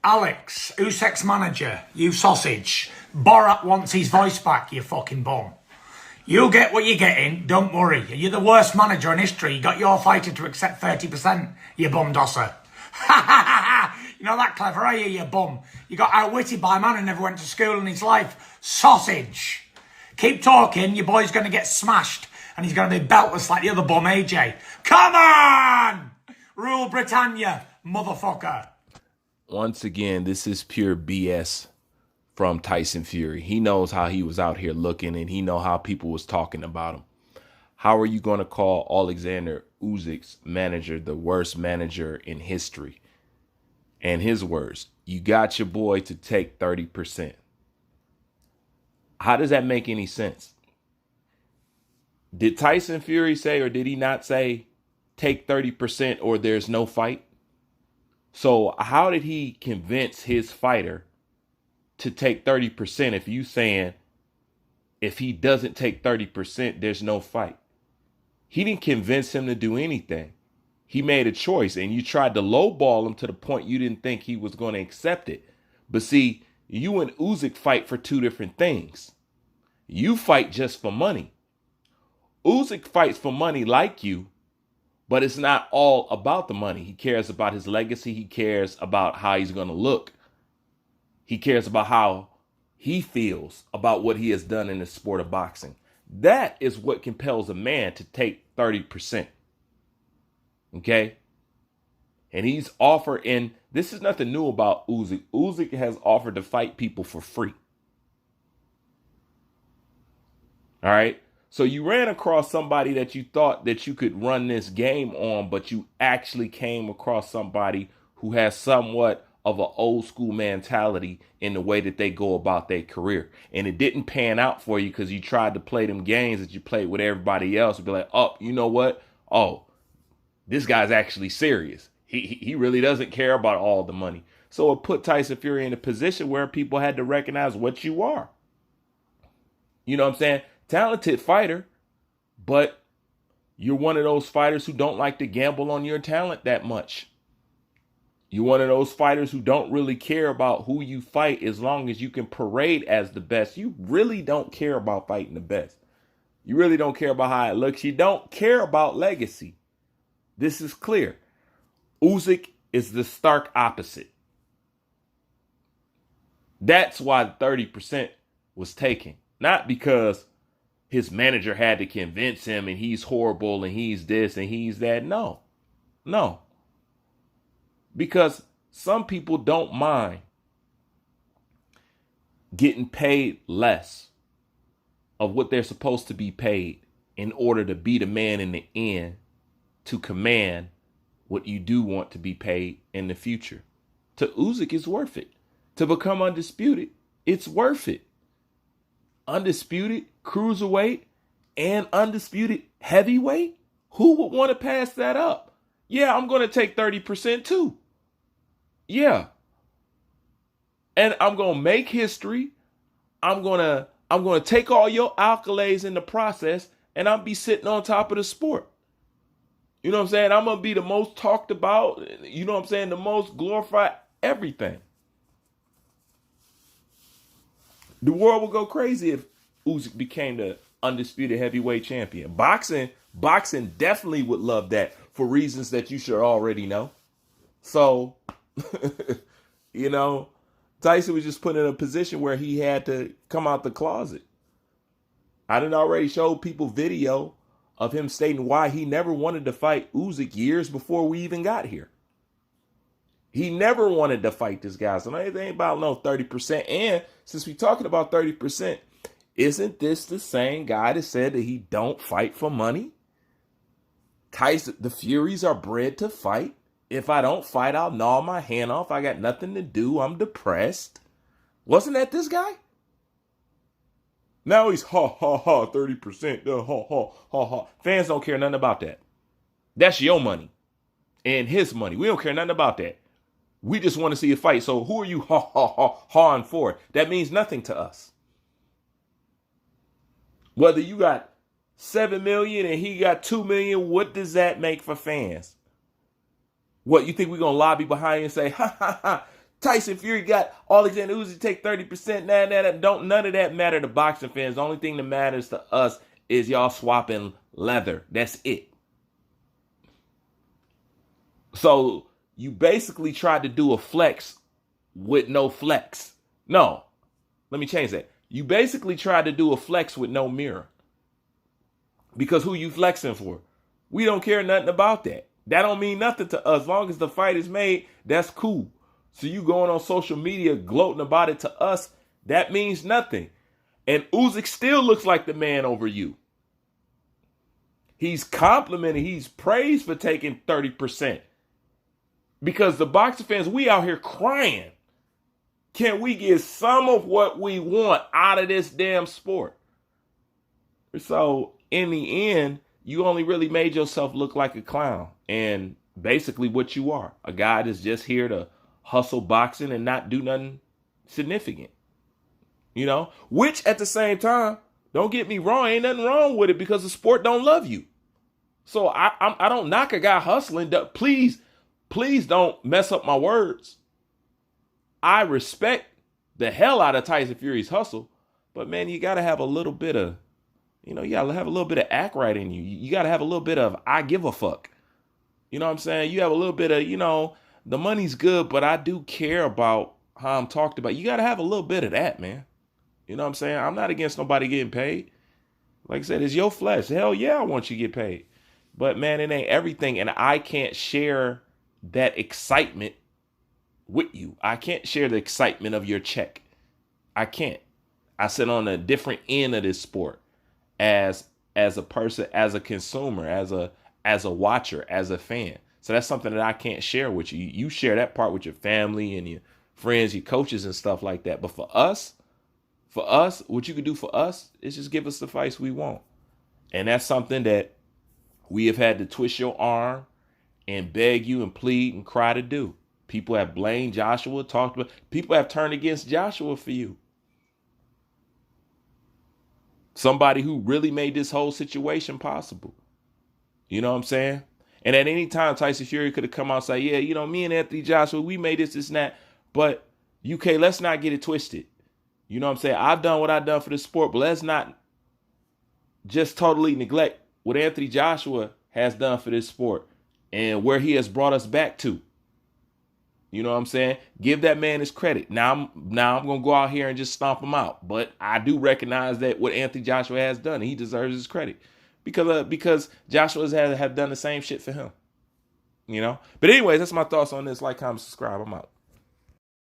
Alex, Usyk's manager, you sausage. Borat wants his voice back, you fucking bum. You'll get what you're getting, don't worry. You're the worst manager in history. You got your fighter to accept 30%, you bum dosser. Ha ha ha ha! You're not that clever, are you bum? You got outwitted by a man who never went to school in his life. Sausage. Keep talking, your boy's going to get smashed. And he's going to be beltless like the other bum, AJ. Come on! Rule Britannia, motherfucker. Once again, this is pure BS from TYSON FURY. He knows how he was out here looking, and he know how people was talking about him. How are you going to call OLEKSANDR USYK's manager the worst manager in history? And his words, you got your boy to take 30%. How does that make any sense? Did TYSON FURY say, or did he not say, take 30% or there's no fight? So how did he convince his fighter to take 30% if you saying if he doesn't take 30%, there's no fight? He didn't convince him to do anything. He made a choice, and you tried to lowball him to the point you didn't think he was going to accept it. But see, you and Usyk fight for two different things. You fight just for money. Usyk fights for money like you, but it's not all about the money. He cares about his legacy. He cares about how he's going to look. He cares about how he feels about what he has done in the sport of boxing. That is what compels a man to take 30%. Okay? And he's offered, and this is nothing new about Usyk. Usyk has offered to fight people for free. All right? So you ran across somebody that you thought that you could run this game on, but you actually came across somebody who has somewhat of an old school mentality in the way that they go about their career. And it didn't pan out for you because you tried to play them games that you played with everybody else and be like, oh, you know what? Oh, this guy's actually serious. He really doesn't care about all the money. So it put TYSON FURY in a position where people had to recognize what you are. You know what I'm saying? Talented fighter, but you're one of those fighters who don't like to gamble on your talent that much. You're one of those fighters who don't really care about who you fight as long as you can parade as the best. You really don't care about fighting the best. You really don't care about how it looks. You don't care about legacy. This is clear. Usyk is the stark opposite. That's why the 30% was taken. Not because his manager had to convince him and he's horrible and he's this and he's that. No. Because some people don't mind getting paid less of what they're supposed to be paid in order to be the man in the end to command what you do want to be paid in the future. To Usyk, it's worth it. To become undisputed, it's worth it. Undisputed cruiserweight and undisputed heavyweight? Who would want to pass that up? Yeah, I'm going to take 30% too. Yeah. And I'm going to make history. I'm going to take all your accolades in the process, and I'll be sitting on top of the sport. You know what I'm saying? I'm going to be the most talked about, you know what I'm saying, the most glorified, everything. The world would go crazy if Usyk became the undisputed heavyweight champion. Boxing definitely would love that for reasons that you should already know. So, you know, Tyson was just put in a position where he had to come out the closet. I done already showed people video of him stating why he never wanted to fight Usyk years before we even got here. He never wanted to fight this guy. So it ain't about no 30%. And since we're talking about 30%, isn't this the same guy that said that he don't fight for money? Tyson, the Furies are bred to fight. If I don't fight, I'll gnaw my hand off. I got nothing to do. I'm depressed. Wasn't that this guy? Now he's 30%. Ha. Fans don't care nothing about that. That's your money and his money. We don't care nothing about that. We just want to see a fight. So who are you hawing for? That means nothing to us. Whether you got 7 million and he got 2 million, what does that make for fans? What, you think we're going to lobby behind you and say, Tyson Fury got Alexander Usyk take 30%. None of that matter to boxing fans. The only thing that matters to us is y'all swapping leather. That's it. So you basically tried to do a flex with no flex. No, let me change that. You basically tried to do a flex with no mirror. Because who you flexing for? We don't care nothing about that. That don't mean nothing to us. As long as the fight is made, that's cool. So you going on social media gloating about it, to us, that means nothing. And Usyk still looks like the man over you. He's complimented, he's praised for taking 30%. Because the boxing fans, we out here crying. Can we get some of what we want out of this damn sport? So in the end, you only really made yourself look like a clown. And basically what you are, a guy that's just here to hustle boxing and not do nothing significant. You know, which at the same time, don't get me wrong, ain't nothing wrong with it because the sport don't love you. So I don't knock a guy hustling. Please don't mess up my words. I respect the hell out of Tyson Fury's hustle, but man, you got to have a little bit of, you got to have a little bit of act right in you. You got to have a little bit of, I give a fuck. You know what I'm saying? You have a little bit of, the money's good, but I do care about how I'm talked about. You got to have a little bit of that, man. You know what I'm saying? I'm not against nobody getting paid. Like I said, it's your flesh. Hell yeah, I want you to get paid. But man, it ain't everything. And I can't share that excitement with you. I can't share the excitement of your check. I can't. I sit on a different end of this sport as a person, as a consumer, as a watcher, as a fan. So that's something that I can't share with you. You share that part with your family and your friends, your coaches and stuff like that. But for us, what you can do for us is just give us the fights we want. And that's something that we have had to twist your arm and beg you and plead and cry to do. People have blamed Joshua, talked about, people have turned against Joshua for you. Somebody who really made this whole situation possible. You know what I'm saying? And at any time, Tyson Fury could have come out and say, yeah, me and Anthony Joshua, we made this and that. But UK, let's not get it twisted. You know what I'm saying? I've done what I've done for the sport, but let's not just totally neglect what Anthony Joshua has done for this sport and where he has brought us back to. You know what I'm saying? Give that man his credit. Now I'm going to go out here and just stomp him out. But I do recognize that what Anthony Joshua has done, he deserves his credit. Because Joshua have done the same shit for him. But anyways, that's my thoughts on this. Like, comment, subscribe. I'm out.